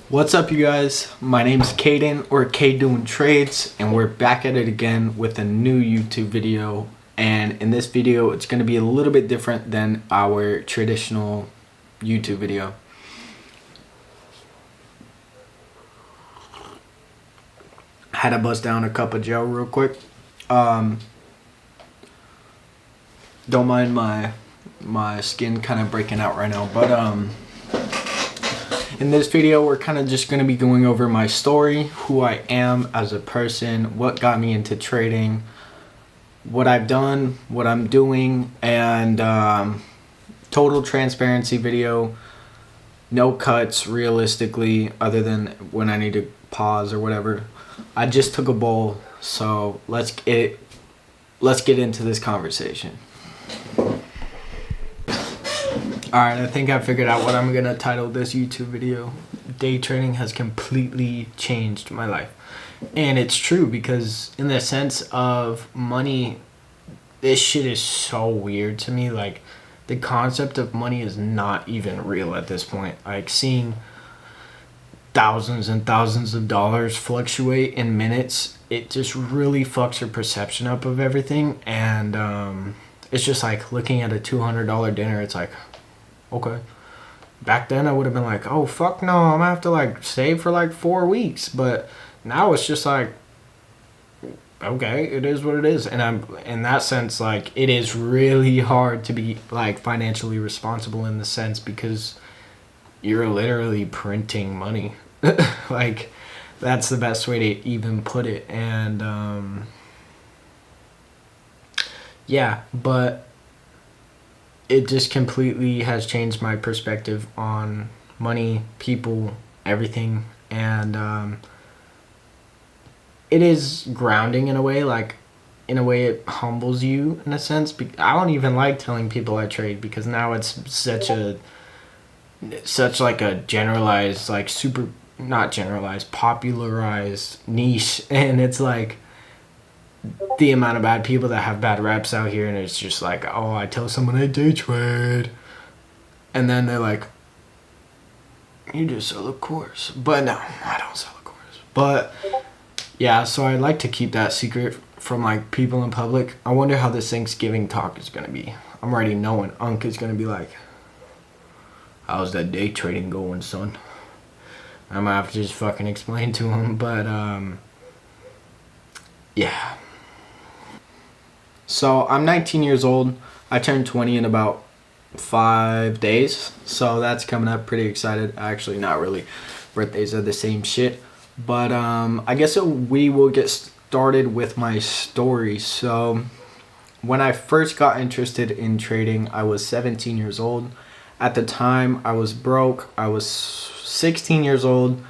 What's up, you guys? My name's Caden, or K Doing Trades, and we're back at it again with a new YouTube video. And in this video, it's going to be a little bit different than our traditional YouTube video. Had to bust down a cup of Joe real quick. Don't mind my skin kind of breaking out right now, but in this video, we're kind of just going to be going over my story, who I am as a person, what got me into trading, what I've done, what I'm doing, and total transparency video. No cuts, realistically, other than when I need to pause or whatever. I just took a bowl, so let's get into this conversation. Alright, I think I figured out what I'm going to title this YouTube video. Day trading has completely changed my life. And it's true, because in the sense of money, this shit is so weird to me. Like, the concept of money is not even real at this point. Like, seeing thousands and thousands of dollars fluctuate in minutes, it just really fucks your perception up of everything. And it's just like looking at a $200 dinner, it's like, okay. Back then I would have been like, oh fuck no, I'm gonna have to like save for like 4 weeks. But now it's just like, okay, it is what it is. And I'm in that sense, like, it is really hard to be like financially responsible in the sense, because you're literally printing money. Like, that's the best way to even put it. And yeah, but it just completely has changed my perspective on money, people, everything. And it is grounding in a way. Like, in a way, it humbles you in a sense. I don't even like telling people I trade, because now it's such like a generalized, like super, not generalized, popularized niche. And it's like the amount of bad people that have bad reps out here, and it's just like, oh, I tell someone I day trade, and then they're like, you just sell a course. But no, I don't sell a course. But yeah, so I like to keep that secret from like people in public. I wonder how this Thanksgiving talk is gonna be. I'm already knowing Unc is gonna be like, how's that day trading going, son? I'm gonna have to just fucking explain to him. But yeah. So I'm 19 years old. I turned 20 in about 5 days. So that's coming up. Pretty excited. Actually, not really. Birthdays are the same shit. But I guess we will get started with my story. So when I first got interested in trading, I was 17 years old. At the time, I was broke. I was 16 years old.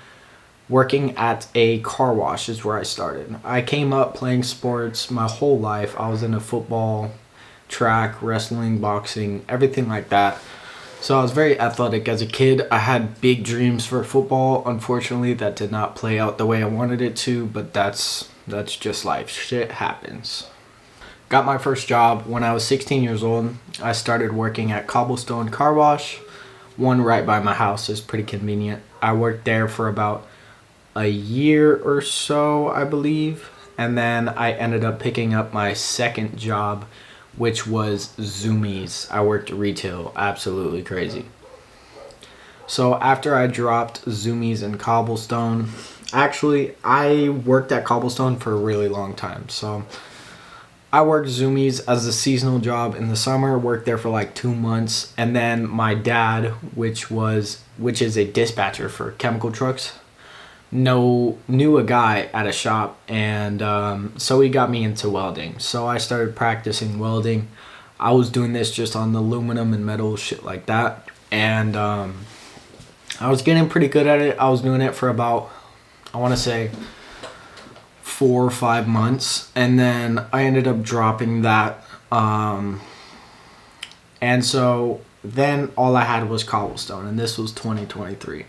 Working at a car wash is where I started. I came up playing sports my whole life. I was into football, track, wrestling, boxing, everything like that. So I was very athletic as a kid. I had big dreams for football. Unfortunately, that did not play out the way I wanted it to, but that's just life. Shit happens. Got my first job when I was 16 years old. I started working at Cobblestone Car Wash, one right by my house. Is pretty convenient. I worked there for about a year or so, I believe, and then I ended up picking up my second job, which was Zoomies. I worked retail. Absolutely crazy. So after I dropped Zoomies and Cobblestone, actually I worked at Cobblestone for a really long time. So I worked Zoomies as a seasonal job in the summer, worked there for like 2 months, and then my dad, which is a dispatcher for chemical trucks, knew a guy at a shop, and so he got me into welding. So I started practicing welding. I was doing this just on the aluminum and metal, shit like that, and I was getting pretty good at it. I was doing it for about, I want to say, 4 or 5 months, and then I ended up dropping that, and so then all I had was Cobblestone, and this was 2023.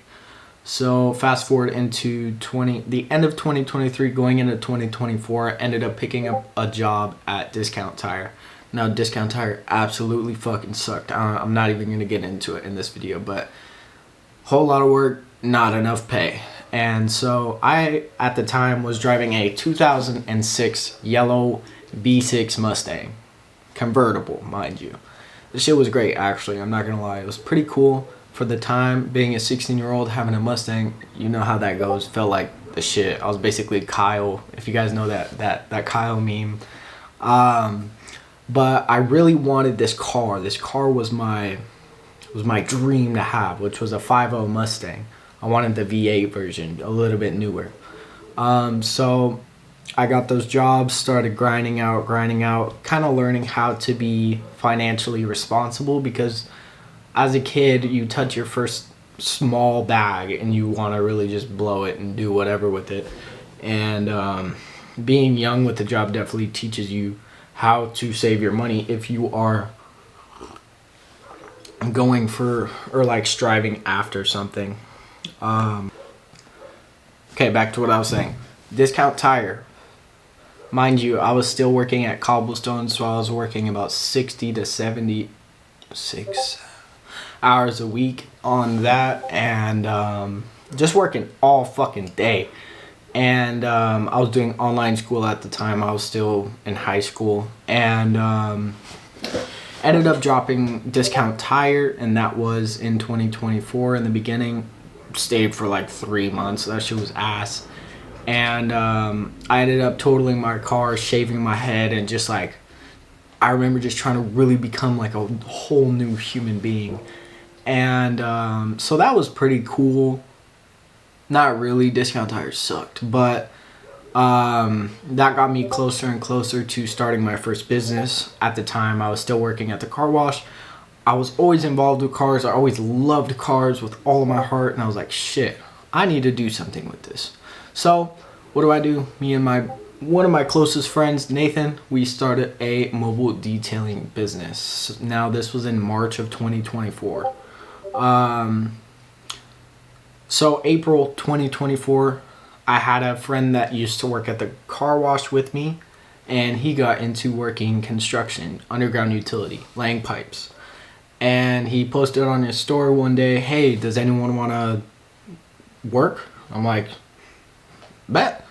So fast forward into the end of 2023, going into 2024, ended up picking up a job at Discount Tire. Now, Discount Tire absolutely fucking sucked. I'm not even going to get into it in this video, but whole lot of work, not enough pay. And so I, at the time, was driving a 2006 yellow V6 Mustang. Convertible, mind you. The shit was great, actually. I'm not going to lie. It was pretty cool for the time. Being a 16-year-old, having a Mustang, you know how that goes. Felt like the shit. I was basically Kyle, if you guys know that Kyle meme. But I really wanted this car. This car was my dream to have, which was a 5.0 Mustang. I wanted the V8 version, a little bit newer. So I got those jobs, started grinding out, kind of learning how to be financially responsible, because as a kid, you touch your first small bag and you want to really just blow it and do whatever with it. And being young with the job definitely teaches you how to save your money if you are going for, or like striving after something. Okay, back to what I was saying. Discount tire. Mind you, I was still working at Cobblestone, so I was working about 60 to 76 hours a week on that, and just working all fucking day. And I was doing online school at the time. I was still in high school, and ended up dropping Discount Tire, and that was in 2024 in the beginning. Stayed for like 3 months. That shit was ass. And I ended up totaling my car, shaving my head, and just like, I remember just trying to really become like a whole new human being. And so that was pretty cool. Not really, Discount Tire sucked, but that got me closer and closer to starting my first business. At the time, I was still working at the car wash. I was always involved with cars. I always loved cars with all of my heart, and I was like, shit, I need to do something with this. So what do? Me and one of my closest friends, Nathan, we started a mobile detailing business. Now this was in March of 2024. So April 2024, I had a friend that used to work at the car wash with me, and he got into working construction, underground utility, laying pipes. And he posted on his story one day, hey, does anyone want to work? I'm like, bet.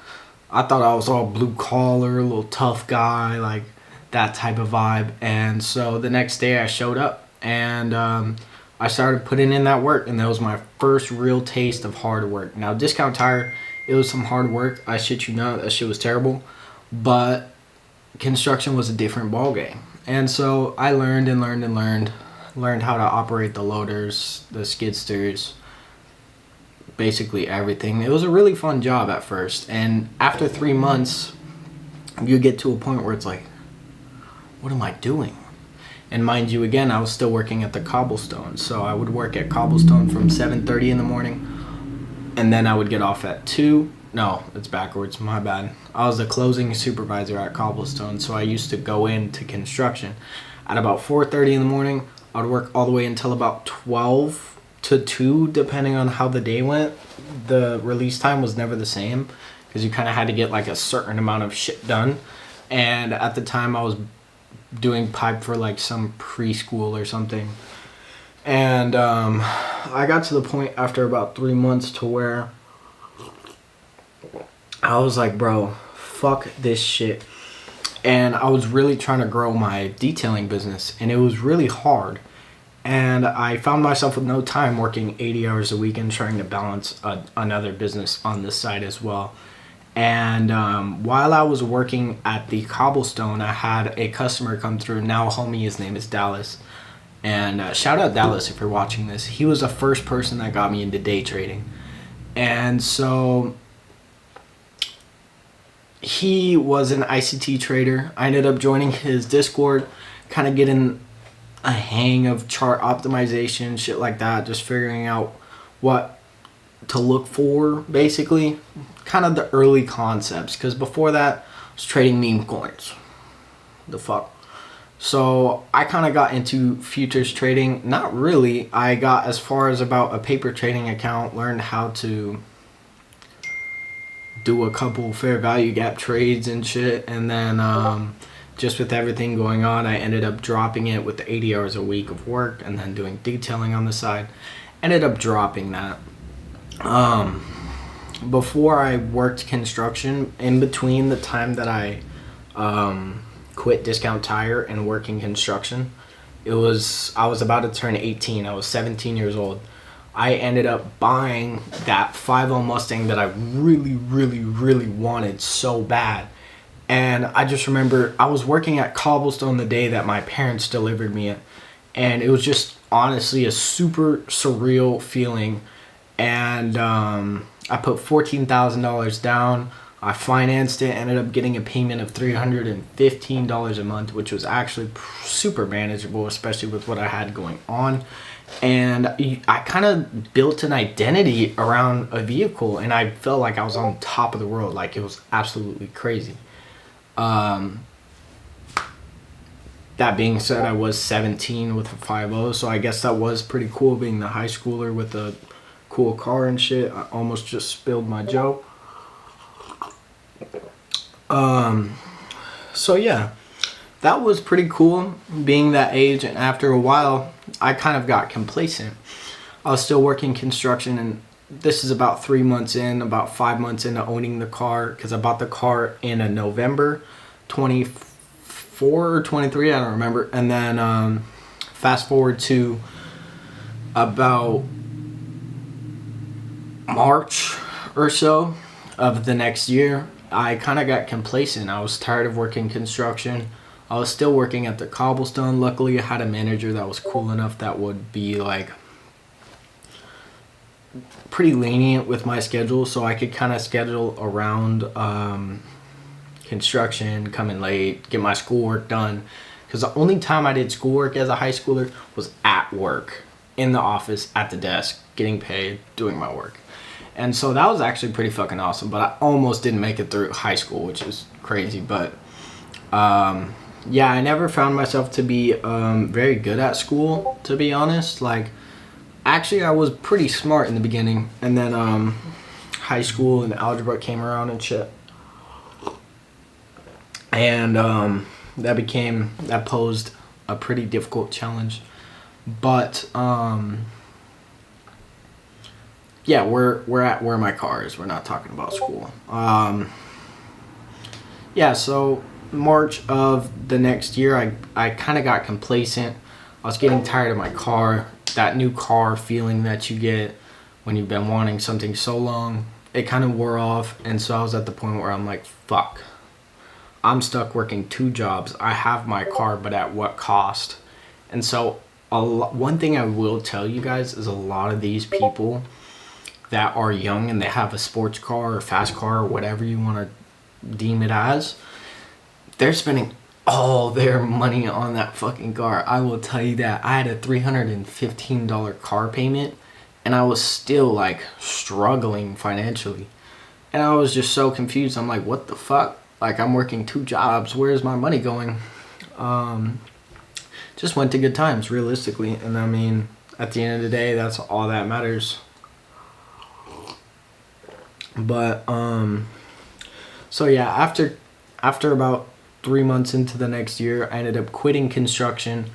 I thought I was all blue collar, a little tough guy, like that type of vibe. And so the next day I showed up, and I started putting in that work, and that was my first real taste of hard work. Now, Discount Tire, it was some hard work. I shit you not, that shit was terrible. But construction was a different ballgame. And so I learned how to operate the loaders, the skid steers, basically everything. It was a really fun job at first, and after 3 months you get to a point where it's like, what am I doing? And mind you, again, I was still working at the Cobblestone, so I would work at Cobblestone from 7:30 in the morning, and then I would get off at 2. No, it's backwards, my bad. I was the closing supervisor at Cobblestone, so I used to go into construction at about 4:30 in the morning. I would work all the way until about 12 to 2, depending on how the day went. The release time was never the same, because you kind of had to get like a certain amount of shit done. And at the time I was doing pipe for like some preschool or something. And I got to the point after about 3 months to where I was like, bro, fuck this shit. And I was really trying to grow my detailing business, and it was really hard. And I found myself with no time, working 80 hours a week and trying to balance another business on the side as well. And while I was working at the Cobblestone, I had a customer come through. Now a homie, his name is Dallas. And shout out Dallas if you're watching this. He was the first person that got me into day trading. And so he was an ICT trader. I ended up joining his Discord, kind of getting a hang of chart optimization, shit like that, just figuring out what to look for, basically. Kind of the early concepts, because before that, I was trading meme coins. The fuck? So I kind of got into futures trading. Not really. I got as far as about a paper trading account, learned how to do a couple fair value gap trades and shit, and then just with everything going on, I ended up dropping it with the 80 hours a week of work, and then doing detailing on the side. Ended up dropping that. Before I worked construction, in between the time that I quit Discount Tire and working construction, I was about to turn 18. I was 17 years old. I ended up buying that 5.0 Mustang that I really, really, really wanted so bad. And I just remember I was working at Cobblestone the day that my parents delivered me it. And it was just honestly a super surreal feeling. And I put $14,000 down. I financed it, ended up getting a payment of $315 a month, which was actually super manageable, especially with what I had going on. And I kind of built an identity around a vehicle, and I felt like I was on top of the world. Like, it was absolutely crazy. That being said, I was 17 with a 5.0, so I guess that was pretty cool, being the high schooler with a cool car and shit. I almost just spilled my Joe. So yeah, that was pretty cool being that age, and after a while I kind of got complacent. I was still working construction, and this is about 3 months in, about 5 months into owning the car, because I bought the car in a November 24 or 23, I don't remember. And then fast forward to about March or so of the next year, I kind of got complacent. I was tired of working construction. I was still working at the Cobblestone. Luckily, I had a manager that was cool enough that would be like pretty lenient with my schedule, so I could kind of schedule around construction, coming late, get my schoolwork done. Because the only time I did schoolwork as a high schooler was at work, in the office, at the desk, getting paid, doing my work. And so that was actually pretty fucking awesome, but I almost didn't make it through high school, which is crazy. But yeah, I never found myself to be very good at school, to be honest. Like, actually, I was pretty smart in the beginning, and then high school and algebra came around and shit. And that posed a pretty difficult challenge. But yeah, we're at where my car is. We're not talking about school. Yeah, so March of the next year, I kind of got complacent. I was getting tired of my car. That new car feeling that you get when you've been wanting something so long, it kind of wore off. And so I was at the point where I'm like, fuck. I'm stuck working 2 jobs. I have my car, but at what cost? And so one thing I will tell you guys is a lot of these people that are young and they have a sports car or fast car or whatever you want to deem it as, they're spending all their money on that fucking car. I will tell you that. I had a $315 car payment, and I was still like struggling financially. And I was just so confused. I'm like, what the fuck? Like, I'm working 2 jobs. Where's my money going? Just went to good times, realistically. And I mean, at the end of the day, that's all that matters. But so yeah, after about 3 months into the next year, I ended up quitting construction,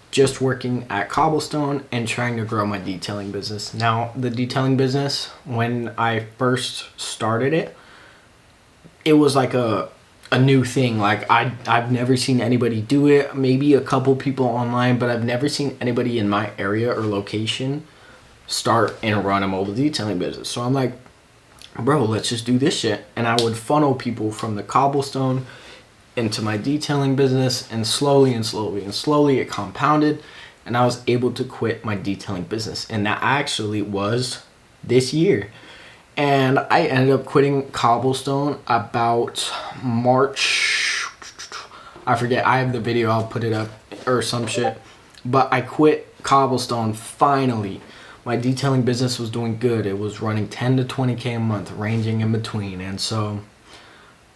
just working at Cobblestone and trying to grow my detailing business. Now, the detailing business, when I first started it, it was like a new thing. Like, I've never seen anybody do it. Maybe a couple people online, but I've never seen anybody in my area or location start and run a mobile detailing business. So I'm like, bro, let's just do this shit. And I would funnel people from the Cobblestone into my detailing business, and slowly it compounded, and I was able to quit my detailing business. And that actually was this year. And I ended up quitting Cobblestone about March. I forget. I have the video. I'll put it up or some shit. But I quit Cobblestone finally. My detailing business was doing good. It was running 10 to 20K a month, ranging in between. And so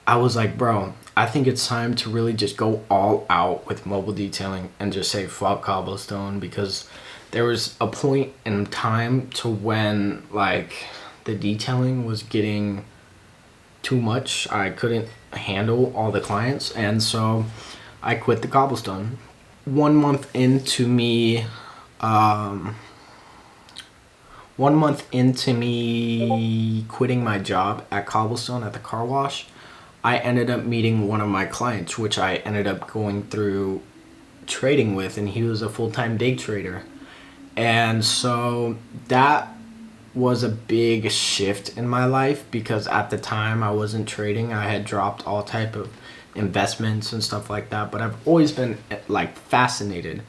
I was like, bro, I think it's time to really just go all out with mobile detailing and just say fuck Cobblestone, because there was a point in time to when, like, the detailing was getting too much. I couldn't handle all the clients, and so I quit the Cobblestone. 1 month into me 1 month into me quitting my job at Cobblestone at the car wash, I ended up meeting one of my clients, which I ended up going through trading with, and he was a full-time day trader. And so that was a big shift in my life, because at the time I wasn't trading. I had dropped all type of investments and stuff like that, but I've always been like fascinated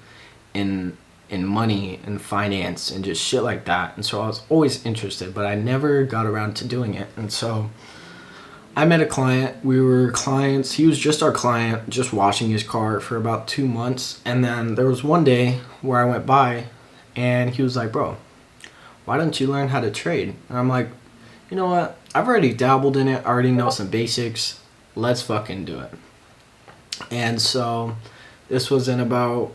in money and finance and just shit like that. And so I was always interested, but I never got around to doing it. And so I met a client. We were clients. He was just our client, just washing his car for about 2 months. And then there was one day where I went by and he was like, bro, why don't you learn how to trade? And I'm like, you know what? I've already dabbled in it. I already know some basics. Let's fucking do it. And so this was in about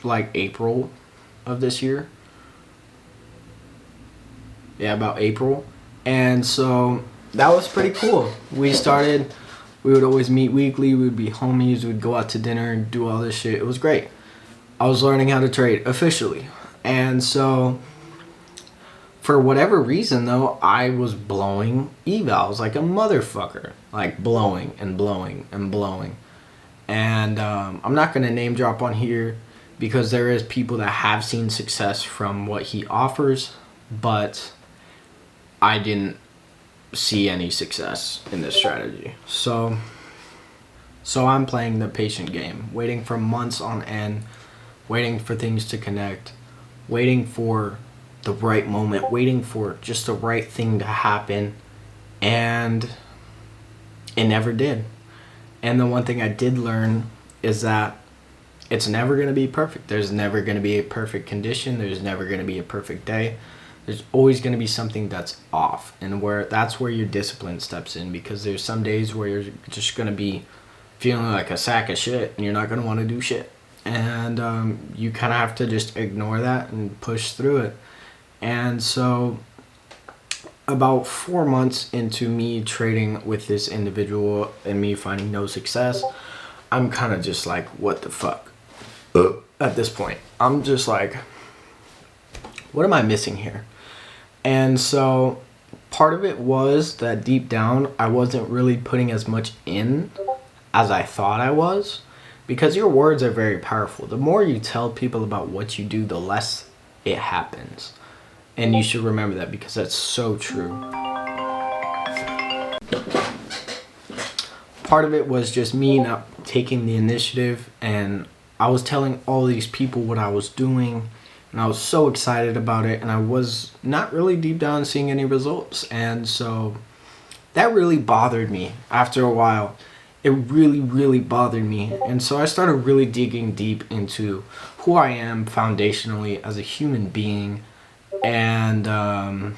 like April of this year. Yeah, about April. And so that was pretty cool. We would always meet weekly. We would be homies. We'd go out to dinner and do all this shit. It was great. I was learning how to trade officially. And so for whatever reason, though, I was blowing evals like a motherfucker. Like blowing and blowing and blowing. And I'm not going to name drop on here because there is people that have seen success from what he offers. But I didn't see any success in this strategy. So I'm playing the patient game. Waiting for months on end. Waiting for things to connect. Waiting for the right moment, waiting for just the right thing to happen, and it never did. And the one thing I did learn is that it's never going to be perfect. There's never going to be a perfect condition. There's never going to be a perfect day. There's always going to be something that's off, and that's where your discipline steps in, because there's some days where you're just going to be feeling like a sack of shit and you're not going to want to do shit. And you kind of have to just ignore that and push through it. And so about 4 months into me trading with this individual and me finding no success, I'm kind of just like, what the fuck? At this point, I'm just like, what am I missing here? And so part of it was that deep down, I wasn't really putting as much in as I thought I was, because your words are very powerful. The more you tell people about what you do, the less it happens. And you should remember that, because that's so true. Part of it was just me not taking the initiative, and I was telling all these people what I was doing, and I was so excited about it, and I was not really deep down seeing any results. And so that really bothered me after a while. It really, really bothered me. And so I started really digging deep into who I am foundationally as a human being. And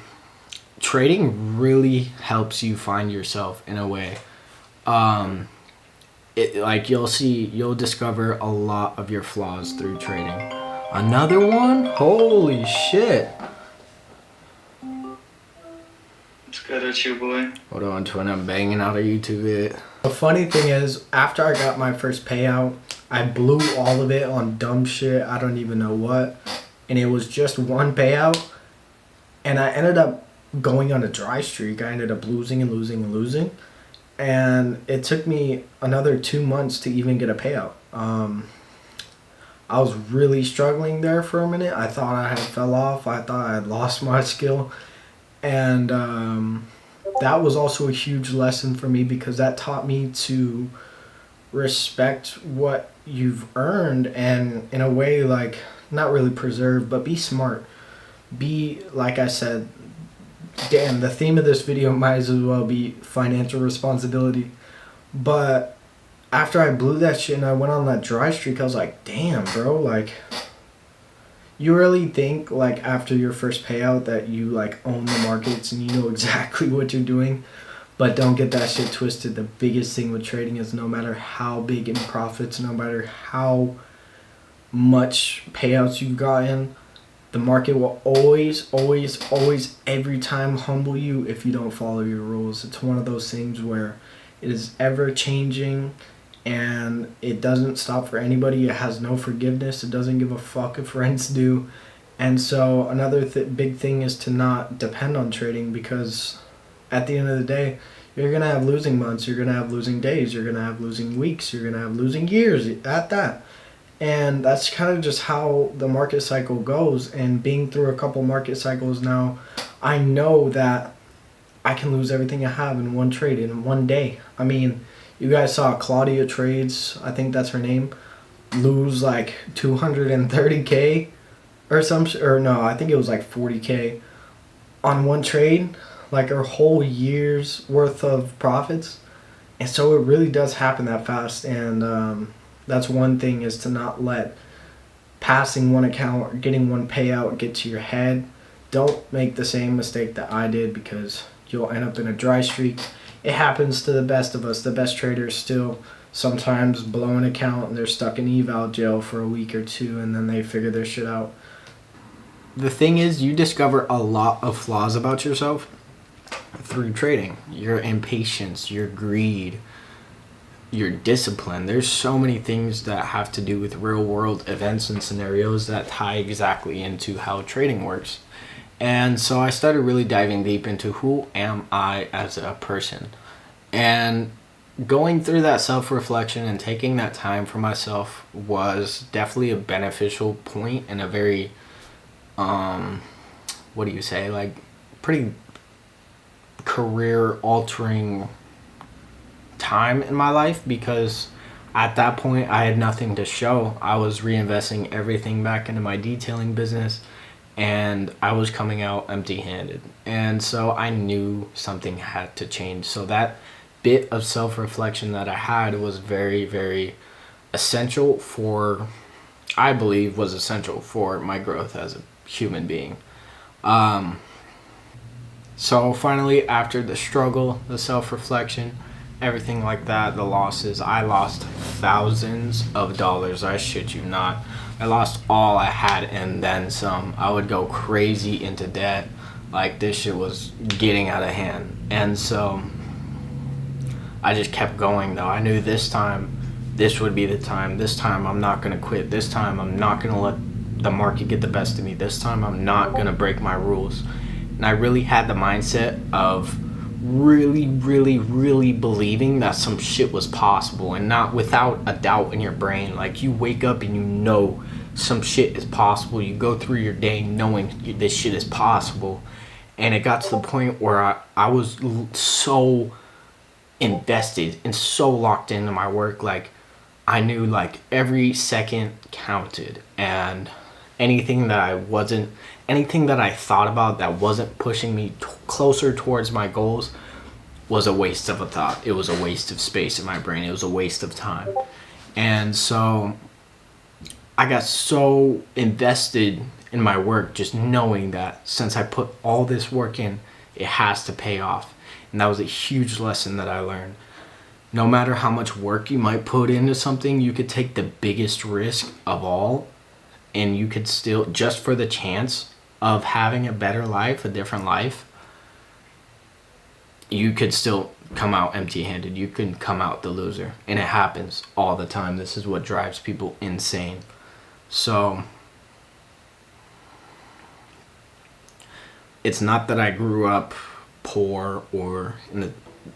trading really helps you find yourself in a way. You'll discover a lot of your flaws through trading. Another one? Holy shit. What's good with you, boy? Hold on, twin, I'm banging out a YouTube vid. The funny thing is, after I got my first payout, I blew all of it on dumb shit. I don't even know what. And it was just one payout. And I ended up going on a dry streak. I ended up losing and losing and losing. And it took me another 2 months to even get a payout. I was really struggling there for a minute. I thought I had fell off. I thought I had lost my skill. And that was also a huge lesson for me, because that taught me to respect what you've earned, and in a way, like, not really preserve, but be smart. Be, like I said, damn, the theme of this video might as well be financial responsibility. But after I blew that shit and I went on that dry streak, I was like, damn, bro, like, you really think, like, after your first payout that you, like, own the markets and you know exactly what you're doing. But don't get that shit twisted. The biggest thing with trading is no matter how big in profits, no matter how much payouts you've gotten, the market will always, always, always, every time humble you if you don't follow your rules. It's one of those things where it is ever changing, and it doesn't stop for anybody. It has no forgiveness. It doesn't give a fuck if rents do. And so another big thing is to not depend on trading, because at the end of the day, you're going to have losing months, you're going to have losing days, you're going to have losing weeks, you're going to have losing years at that. And that's kind of just how the market cycle goes. And being through a couple market cycles now, I know that I can lose everything I have in one trade in one day. I mean, you guys saw Claudia Trades, I think that's her name, lose like 230K or or no, I think it was like 40K on one trade, like her whole year's worth of profits. And so it really does happen that fast. And that's one thing, is to not let passing one account or getting one payout get to your head. Don't make the same mistake that I did, because you'll end up in a dry streak. It happens to the best of us. The best traders still sometimes blow an account and they're stuck in eval jail for a week or two, and then they figure their shit out. The thing is, you discover a lot of flaws about yourself through trading. Your impatience, your greed, your discipline. There's so many things that have to do with real world events and scenarios that tie exactly into how trading works. And so I started really diving deep into who am I as a person. And going through that self-reflection and taking that time for myself was definitely a beneficial point, and a very, what do you say, like pretty career altering time in my life, because at that point I had nothing to show. I was reinvesting everything back into my detailing business, and I was coming out empty-handed. And so I knew something had to change. So that bit of self-reflection that I had was very, very essential for, I believe was essential for my growth as a human being. So finally, after the struggle, the self-reflection, everything like that, the losses, I lost thousands of dollars. I shit you not. I lost all I had and then some. I would go crazy into debt. Like, this shit was getting out of hand. And so I just kept going, though. I knew this time, this would be the time. This time I'm not going to quit. This time I'm not going to let the market get the best of me. This time I'm not going to break my rules. And I really had the mindset of really, really, really believing that some shit was possible, and not without a doubt in your brain. Like, you wake up and you know some shit is possible. You go through your day knowing this shit is possible. And it got to the point where I was so invested and so locked into my work. Like, I knew like every second counted, and anything that I thought about that wasn't pushing me closer towards my goals was a waste of a thought. It was a waste of space in my brain. It was a waste of time. And so I got so invested in my work, just knowing that since I put all this work in, it has to pay off. And that was a huge lesson that I learned. No matter how much work you might put into something, you could take the biggest risk of all, and you could still, just for the chance of having a better life, a different life, you could still come out empty-handed. You can come out the loser. And it happens all the time. This is what drives people insane. So it's not that I grew up poor or in the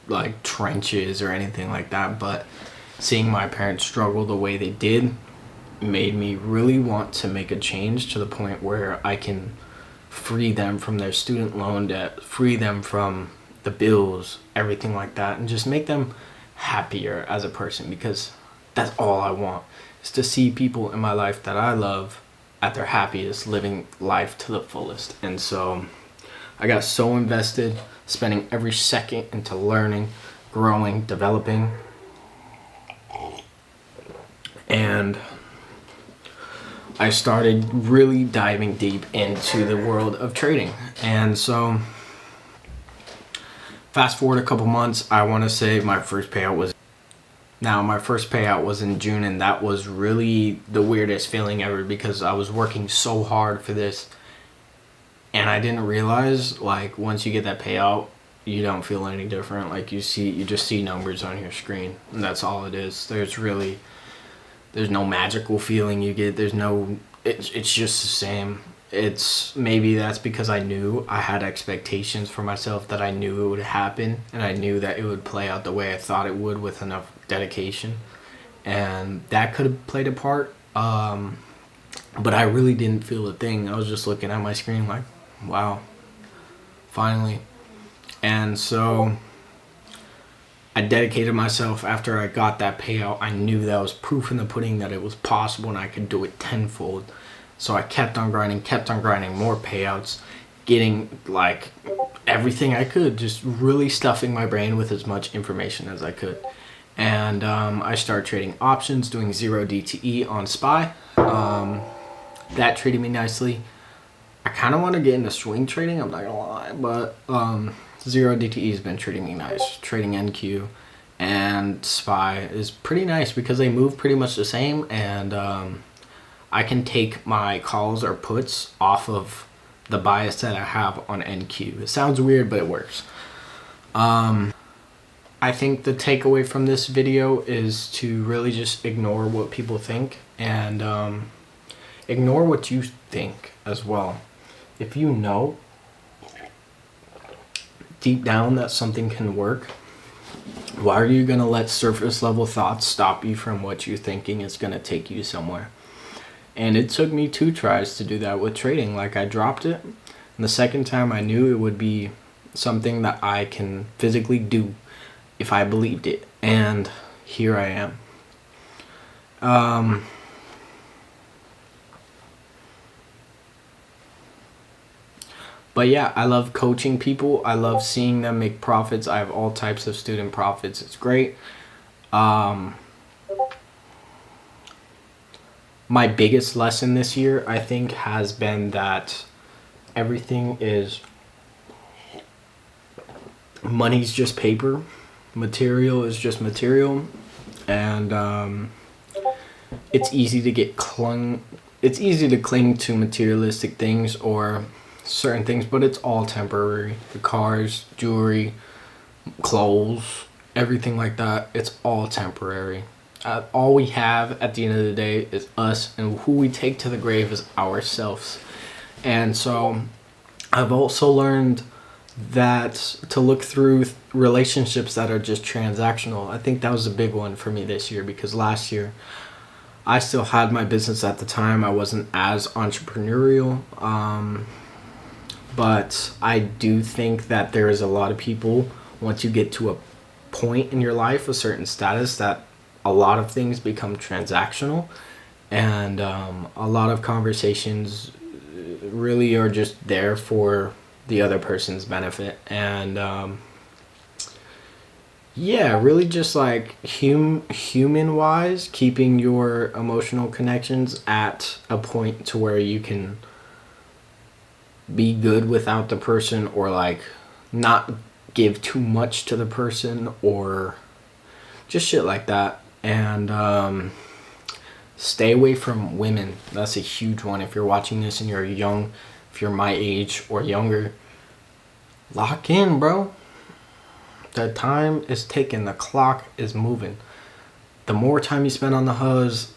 like trenches or anything like that, but seeing my parents struggle the way they did made me really want to make a change, to the point where I can free them from their student loan debt, free them from the bills, everything like that, and just make them happier as a person, because that's all I want, is to see people in my life that I love at their happiest, living life to the fullest. And so I got so invested, spending every second into learning, growing, developing, and I started really diving deep into the world of trading. And so fast forward a couple months, I want to say my first payout was in June, and that was really the weirdest feeling ever, because I was working so hard for this, and I didn't realize, like, once you get that payout, you don't feel any different. Like, you just see numbers on your screen, and that's all it is. There's no magical feeling you get. It's just the same. it's maybe that's because I knew I had expectations for myself, that I knew it would happen, and I knew that it would play out the way I thought it would with enough dedication, and that could have played a part. But I really didn't feel a thing. I was just looking at my screen like, wow, finally. And so I dedicated myself. After I got that payout, I knew that was proof in the pudding that it was possible and I could do it tenfold. So I kept on grinding, more payouts, getting like everything I could, just really stuffing my brain with as much information as I could. And I started trading options, doing 0 DTE on SPY. That treated me nicely. I kind of want to get into swing trading, I'm not gonna lie, but 0 DTE has been treating me nice. Trading NQ and SPY is pretty nice because they move pretty much the same, and I can take my calls or puts off of the bias that I have on NQ. It sounds weird, but it works. I think the takeaway from this video is to really just ignore what people think, and ignore what you think as well. If you know deep down that something can work, why are you going to let surface level thoughts stop you from what you're thinking is going to take you somewhere? And it took me 2 tries to do that with trading. Like, I dropped it, and the second time I knew it would be something that I can physically do if I believed it, and here I am. But yeah, I love coaching people. I love seeing them make profits. I have all types of student profits. It's great. My biggest lesson this year, I think, has been that everything is, money's just paper, material is just material, and it's easy to get it's easy to cling to materialistic things or certain things, but it's all temporary. The cars, jewelry, clothes, everything like that, it's all temporary. All we have at the end of the day is us, and who we take to the grave is ourselves. And so I've also learned that to look through relationships that are just transactional. I think that was a big one for me this year, because last year I still had my business at the time. I wasn't as entrepreneurial, but I do think that there is a lot of people, once you get to a point in your life, a certain status, that a lot of things become transactional, and a lot of conversations really are just there for the other person's benefit. And yeah, really just like human wise, keeping your emotional connections at a point to where you can be good without the person, or like not give too much to the person, or just shit like that. And stay away from women. That's a huge one. If you're watching this and you're young, if you're my age or younger, lock in, bro. The time is ticking. The clock is moving. The more time you spend on the huzz,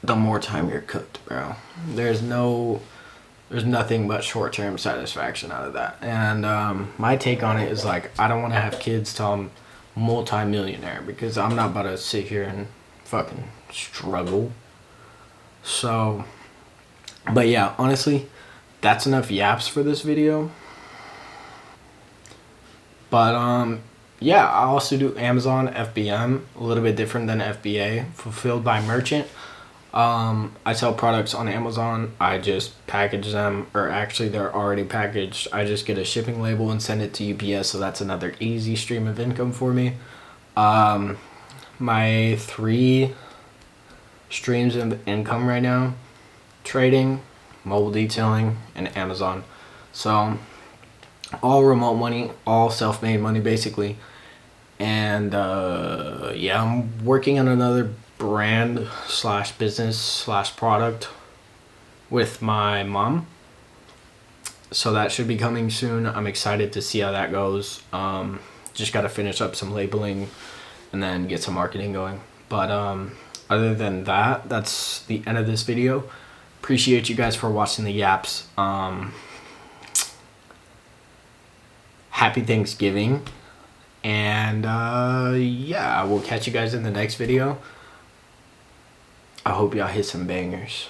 the more time you're cooked, bro. There's nothing but short-term satisfaction out of that. And my take on it is, like, I don't want to have kids till I'm multi-millionaire, because I'm not about to sit here and fucking struggle. So, but yeah, honestly, that's enough yaps for this video. But yeah, I also do Amazon FBM, a little bit different than FBA, fulfilled by merchant. I sell products on Amazon. I just package them, or actually they're already packaged. I just get a shipping label and send it to UPS, so that's another easy stream of income for me. My 3 streams of income right now: trading, mobile detailing, and Amazon. So all remote money, all self-made money basically. And yeah, I'm working on another brand slash business slash product with my mom, so that should be coming soon. I'm excited to see how that goes. Just got to finish up some labeling and then get some marketing going. But other than that, that's the end of this video. Appreciate you guys for watching the yaps. Happy Thanksgiving. And yeah, we'll catch you guys in the next video. I hope y'all hit some bangers.